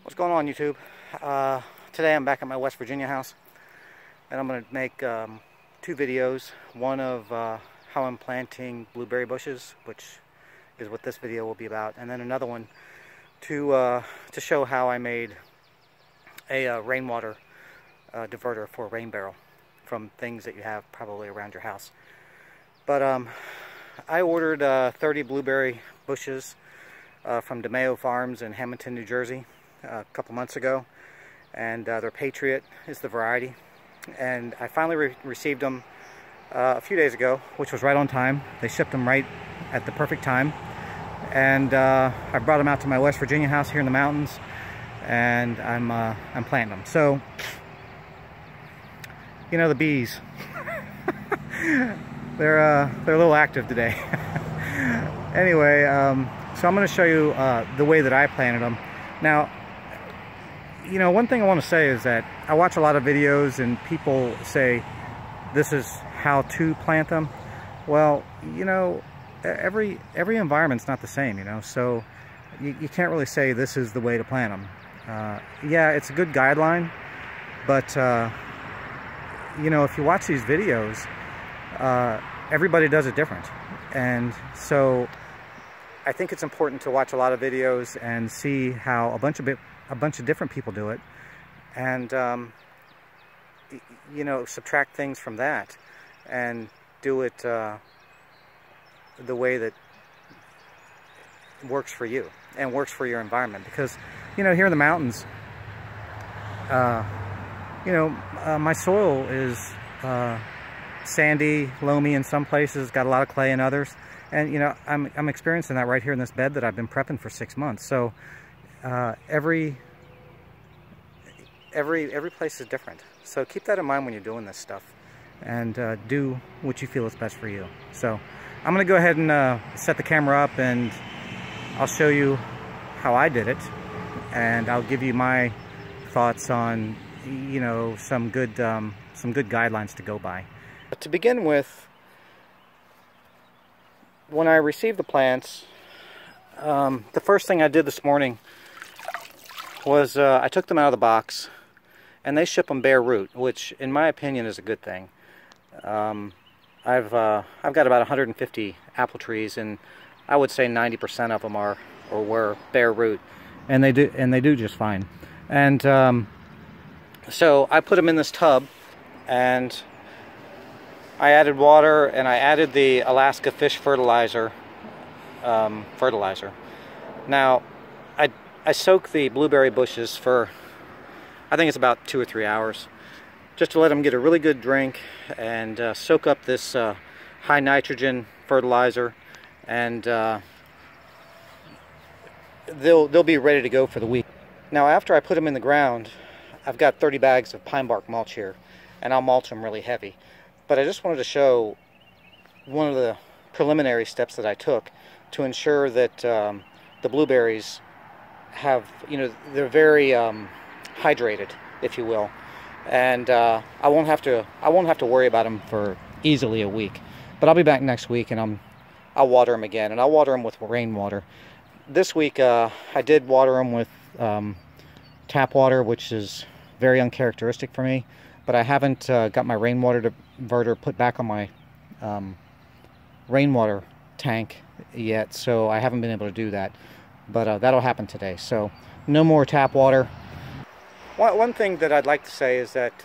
What's going on, YouTube? Today I'm back at my West Virginia house, and I'm going to make two videos. One of how I'm planting blueberry bushes, which is what this video will be about, and then another one to show how I made a rainwater diverter for a rain barrel from things that you have probably around your house. But I ordered 30 blueberry bushes from Dimeo Farms in Hammonton, New Jersey a couple months ago, and their Patriot is the variety, and I finally received them a few days ago, which was right on time. They shipped them right at the perfect time, and I brought them out to my West Virginia house here in the mountains, and I'm planting them. So, you know, the bees, they're a little active today. Anyway, so I'm going to show you the way that I planted them. Now, you know, one thing I want to say is that I watch a lot of videos and people say this is how to plant them. Well, you know, every environment's not the same, you know, so you can't really say this is the way to plant them. Yeah, it's a good guideline, but you know, if you watch these videos, everybody does it different, and so I think it's important to watch a lot of videos and see how a bunch of different people do it, and you know, subtract things from that and do it the way that works for you and works for your environment. Because, you know, here in the mountains, you know, my soil is sandy, loamy in some places, got a lot of clay in others. And, you know, I'm experiencing that right here in this bed that I've been prepping for 6 months. So every place is different. So keep that in mind when you're doing this stuff, and do what you feel is best for you. So I'm going to go ahead and set the camera up, and I'll show you how I did it, and I'll give you my thoughts on, you know, some good guidelines to go by. But to begin with, when I received the plants, the first thing I did this morning was I took them out of the box, and they ship them bare root, which in my opinion is a good thing. I've got about 150 apple trees, and I would say 90% of them are or were bare root, and they do just fine. And so I put them in this tub, and I added water, and I added the Alaska fish fertilizer. Now, I soak the blueberry bushes for, I think it's about 2 or 3 hours, just to let them get a really good drink and soak up this high nitrogen fertilizer, and they'll be ready to go for the week. Now, after I put them in the ground, I've got 30 bags of pine bark mulch here, and I'll mulch them really heavy. But I just wanted to show one of the preliminary steps that I took to ensure that the blueberries have, you know, they're very hydrated, if you will, and I won't have to worry about them for easily a week. But I'll be back next week, and I'll water them again, and I'll water them with rainwater. This week I did water them with tap water, which is very uncharacteristic for me. But I haven't got my rainwater diverter put back on my rainwater tank yet, so I haven't been able to do that. But that'll happen today. So no more tap water. One thing that I'd like to say is that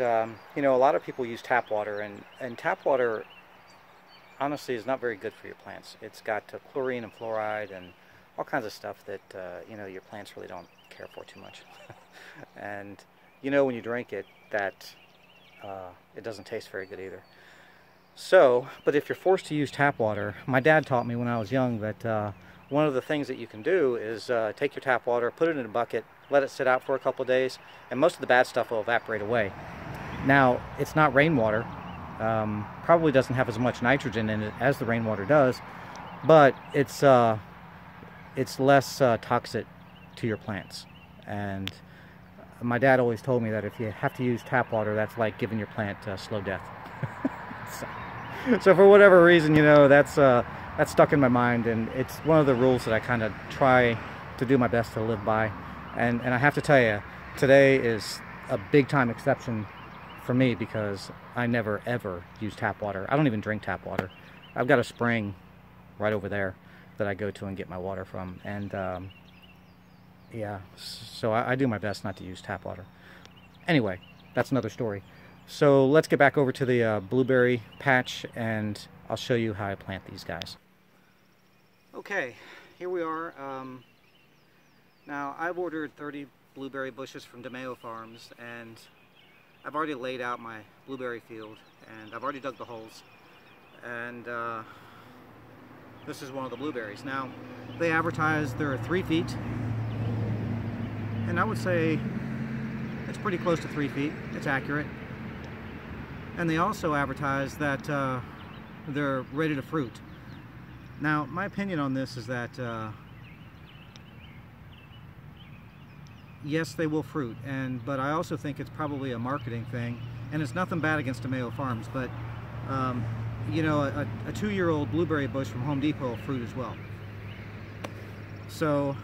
you know, a lot of people use tap water, and tap water honestly is not very good for your plants. It's got chlorine and fluoride and all kinds of stuff that you know, your plants really don't care for too much. And you know, when you drink it, that it doesn't taste very good either. So, but if you're forced to use tap water, my dad taught me when I was young that one of the things that you can do is take your tap water, put it in a bucket, let it sit out for a couple of days, and most of the bad stuff will evaporate away. Now, it's not rainwater, probably doesn't have as much nitrogen in it as the rainwater does, but it's less toxic to your plants. And my dad always told me that if you have to use tap water, that's like giving your plant slow death. So for whatever reason, you know, that's stuck in my mind, and it's one of the rules that I kind of try to do my best to live by. And I have to tell you, today is a big time exception for me because I never ever use tap water. I don't even drink tap water. I've got a spring right over there that I go to and get my water from, and yeah, so I do my best not to use tap water. Anyway, that's another story. So let's get back over to the blueberry patch, and I'll show you how I plant these guys. Okay, here we are. Now I've ordered 30 blueberry bushes from Dimeo Farms, and I've already laid out my blueberry field, and I've already dug the holes, and this is one of the blueberries. Now they advertise they're 3 feet, and I would say it's pretty close to 3 feet. It's accurate. And they also advertise that they're ready to fruit. Now my opinion on this is that yes, they will fruit, but I also think it's probably a marketing thing, and it's nothing bad against Dimeo Farms, but you know, a 2-year-old blueberry bush from Home Depot will fruit as well. So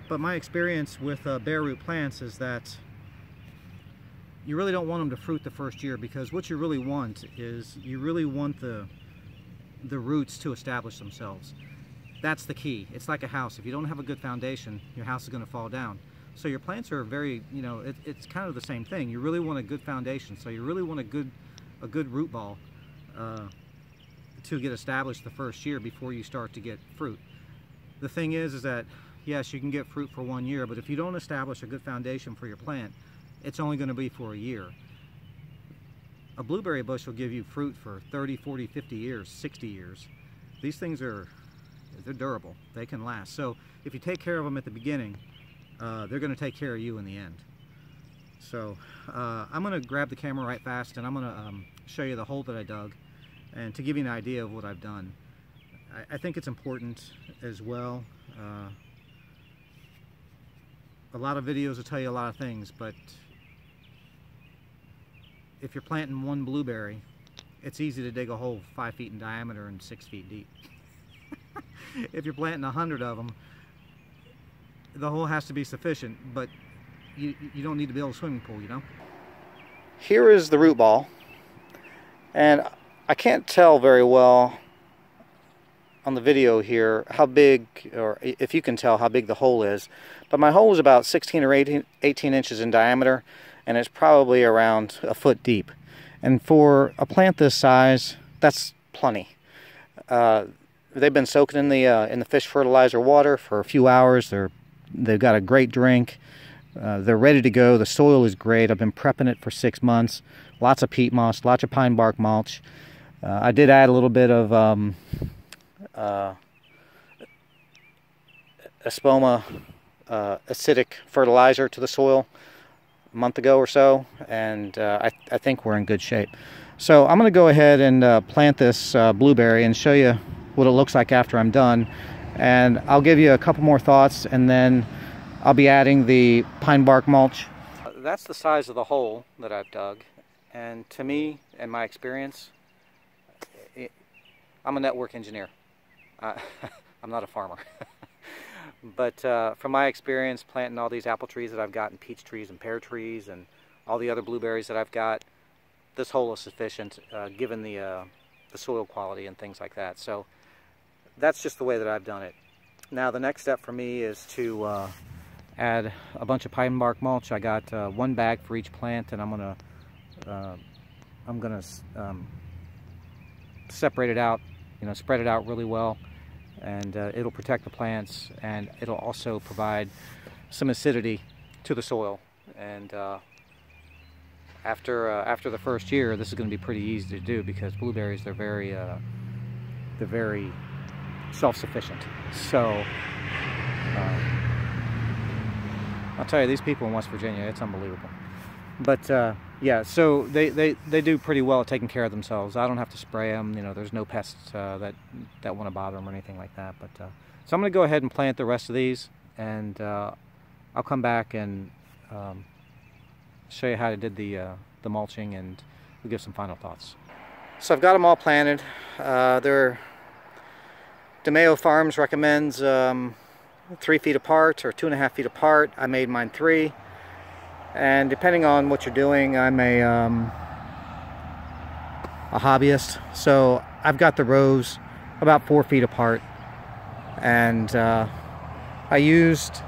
but my experience with bare root plants is that you really don't want them to fruit the first year, because what you really want is you really want the roots to establish themselves. That's the key. It's like a house. If you don't have a good foundation, your house is going to fall down. So your plants are very, you know, it's kind of the same thing. You really want a good foundation. So you really want a good root ball to get established the first year before you start to get fruit. The thing is that yes, you can get fruit for 1 year, but if you don't establish a good foundation for your plant, it's only going to be for a year. A blueberry bush will give you fruit for 30, 40, 50 years, 60 years. These things they're durable. They can last. So if you take care of them at the beginning, they're going to take care of you in the end. So I'm going to grab the camera right fast, and I'm going to show you the hole that I dug, and to give you an idea of what I've done. I think it's important as well. A lot of videos will tell you a lot of things, but if you're planting one blueberry, it's easy to dig a hole 5 feet in diameter and 6 feet deep. If you're planting 100 of them, the hole has to be sufficient, but you don't need to build a swimming pool, you know? Here is the root ball, and I can't tell very well on the video here how big, or if you can tell how big the hole is, but my hole is about 16 or 18 inches in diameter, and it's probably around a foot deep. And for a plant this size, that's plenty. They've been soaking in the fish fertilizer water for a few hours. They've got a great drink. They're ready to go. The soil is great. I've been prepping it for 6 months. Lots of peat moss, lots of pine bark mulch. I did add a little bit of Espoma acidic fertilizer to the soil a month ago or so, and I think we're in good shape. So I'm going to go ahead and plant this blueberry and show you what it looks like after I'm done, and I'll give you a couple more thoughts, and then I'll be adding the pine bark mulch. That's the size of the hole that I've dug, and to me and my experience, I'm a network engineer. I'm not a farmer. But from my experience planting all these apple trees that I've got, and peach trees and pear trees and all the other blueberries that I've got, this hole is sufficient given the soil quality and things like that. So that's just the way that I've done it. Now the next step for me is to add a bunch of pine bark mulch. I got 1 bag for each plant, and I'm gonna separate it out, you know, spread it out really well, and it'll protect the plants, and it'll also provide some acidity to the soil. And after the first year, this is going to be pretty easy to do, because blueberries, they're very self-sufficient. So I'll tell you, these people in West Virginia, it's unbelievable. But yeah, so they do pretty well at taking care of themselves. I don't have to spray them. You know, there's no pests that want to bother them or anything like that. But so I'm going to go ahead and plant the rest of these, and I'll come back and show you how I did the mulching, and we'll give some final thoughts. So I've got them all planted. Dimeo Farms recommends 3 feet apart or 2.5 feet apart. I made mine 3. And depending on what you're doing, I'm a hobbyist, so I've got the rows about 4 feet apart. And I used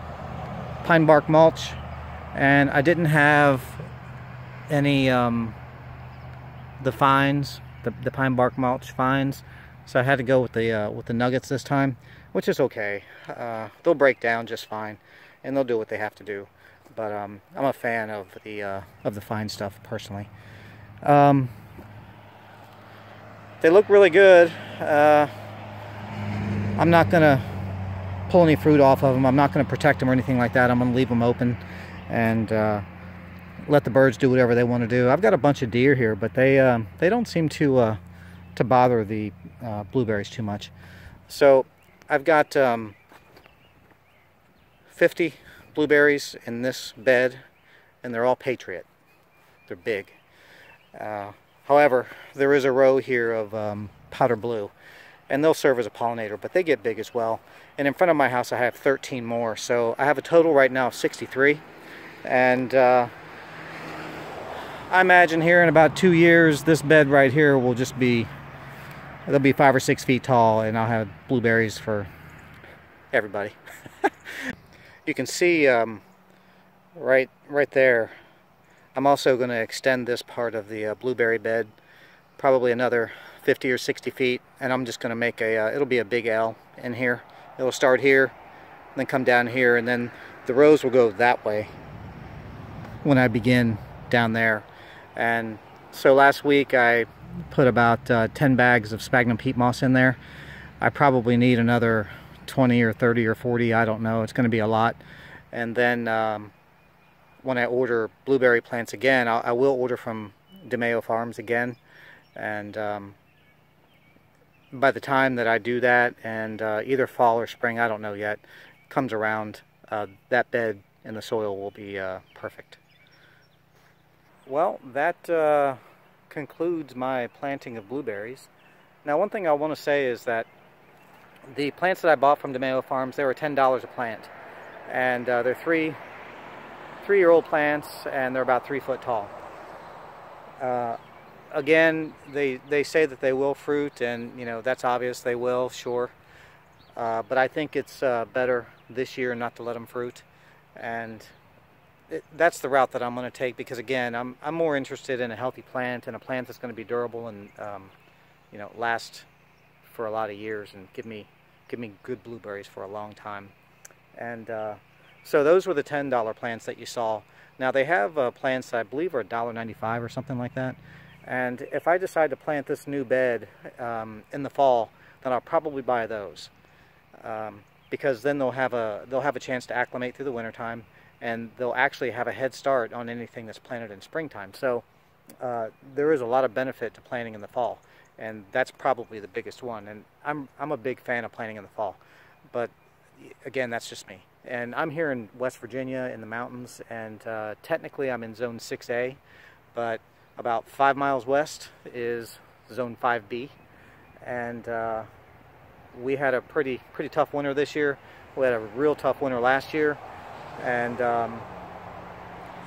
pine bark mulch, and I didn't have any the fines, the pine bark mulch fines, so I had to go with the nuggets this time, which is okay. They'll break down just fine, and they'll do what they have to do. But I'm a fan of the fine stuff personally. They look really good. I'm not gonna pull any fruit off of them. I'm not gonna protect them or anything like that. I'm gonna leave them open and let the birds do whatever they want to do. I've got a bunch of deer here, but they don't seem to bother the blueberries too much. So I've got 50 blueberries in this bed, and they're all Patriot. They're big. However, there is a row here of powder blue, and they'll serve as a pollinator, but they get big as well. And in front of my house I have 13 more, so I have a total right now of 63. And I imagine here in about 2 years, this bed right here will just be, they'll be 5 or 6 feet tall, and I'll have blueberries for everybody. You can see right there, I'm also going to extend this part of the blueberry bed probably another 50 or 60 feet, and I'm just going to make a, it'll be a big L in here. It'll start here, then come down here, and then the rows will go that way when I begin down there. And so last week I put about 10 bags of sphagnum peat moss in there. I probably need another 20 or 30 or 40, I don't know. It's going to be a lot. And then when I order blueberry plants again, I will order from Dimeo Farms again. And by the time that I do that, and either fall or spring, I don't know yet, comes around, that bed in the soil will be perfect. Well, that concludes my planting of blueberries. Now, one thing I want to say is that the plants that I bought from Dimeo Farms, they were $10 a plant. And they're three-year-old plants, and they're about 3 foot tall. Again, they say that they will fruit, and you know, that's obvious, they will, sure. But I think it's better this year not to let them fruit. And that's the route that I'm going to take, because again, I'm more interested in a healthy plant, and a plant that's going to be durable and you know, last for a lot of years and give me good blueberries for a long time. And so those were the $10 plants that you saw. Now they have plants that I believe are $1.95 or something like that. And if I decide to plant this new bed in the fall, then I'll probably buy those, because then they'll have a chance to acclimate through the wintertime, and they'll actually have a head start on anything that's planted in springtime. So there is a lot of benefit to planting in the fall, and that's probably the biggest one. And I'm a big fan of planting in the fall, but again, that's just me. And I'm here in West Virginia in the mountains, and technically I'm in Zone 6A, but about 5 miles west is Zone 5B, and we had a pretty tough winter this year. We had a real tough winter last year, and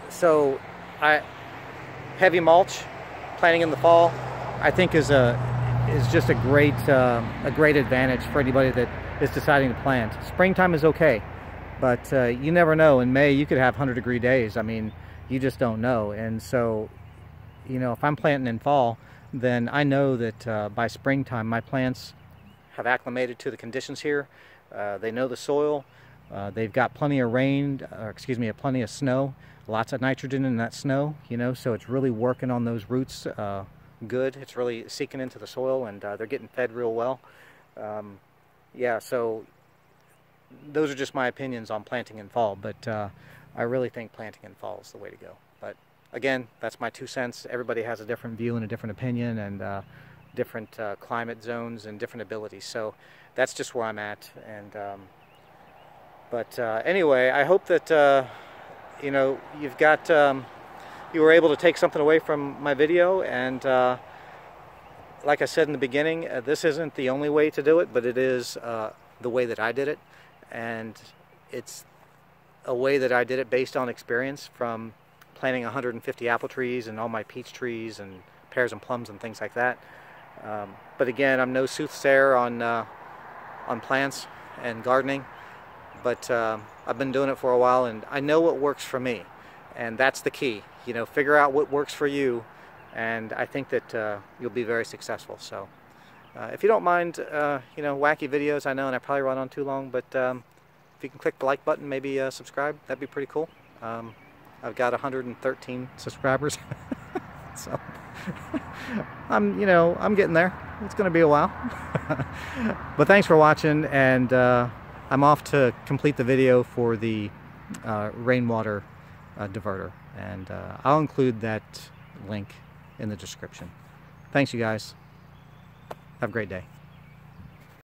so heavy mulch planting in the fall, I think is just a great advantage for anybody that is deciding to plant. Springtime is okay, but you never know. In May you could have 100-degree days. I mean, you just don't know. And so, you know, if I'm planting in fall, then I know that by springtime my plants have acclimated to the conditions here. They know the soil. They've got plenty of rain, or excuse me, plenty of snow, lots of nitrogen in that snow, you know, so it's really working on those roots good. It's really seeking into the soil, and they're getting fed real well. Yeah, so those are just my opinions on planting in fall, but I really think planting in fall is the way to go. But again, that's my 2 cents. Everybody has a different view and a different opinion, and different climate zones and different abilities. So that's just where I'm at. And but anyway, I hope that you know, you were able to take something away from my video. And like I said in the beginning, this isn't the only way to do it, but it is the way that I did it. And it's a way that I did it based on experience from planting 150 apple trees and all my peach trees and pears and plums and things like that. But again, I'm no soothsayer on plants and gardening, but I've been doing it for a while, and I know what works for me, and that's the key. You know, figure out what works for you, and I think that you'll be very successful. So if you don't mind, you know, wacky videos, I know, and I probably run on too long, but if you can click the like button, maybe subscribe, that'd be pretty cool. I've got 113 subscribers, so I'm getting there. It's going to be a while. But thanks for watching, and I'm off to complete the video for the rainwater diverter, and I'll include that link in the description. Thanks, you guys. Have a great day.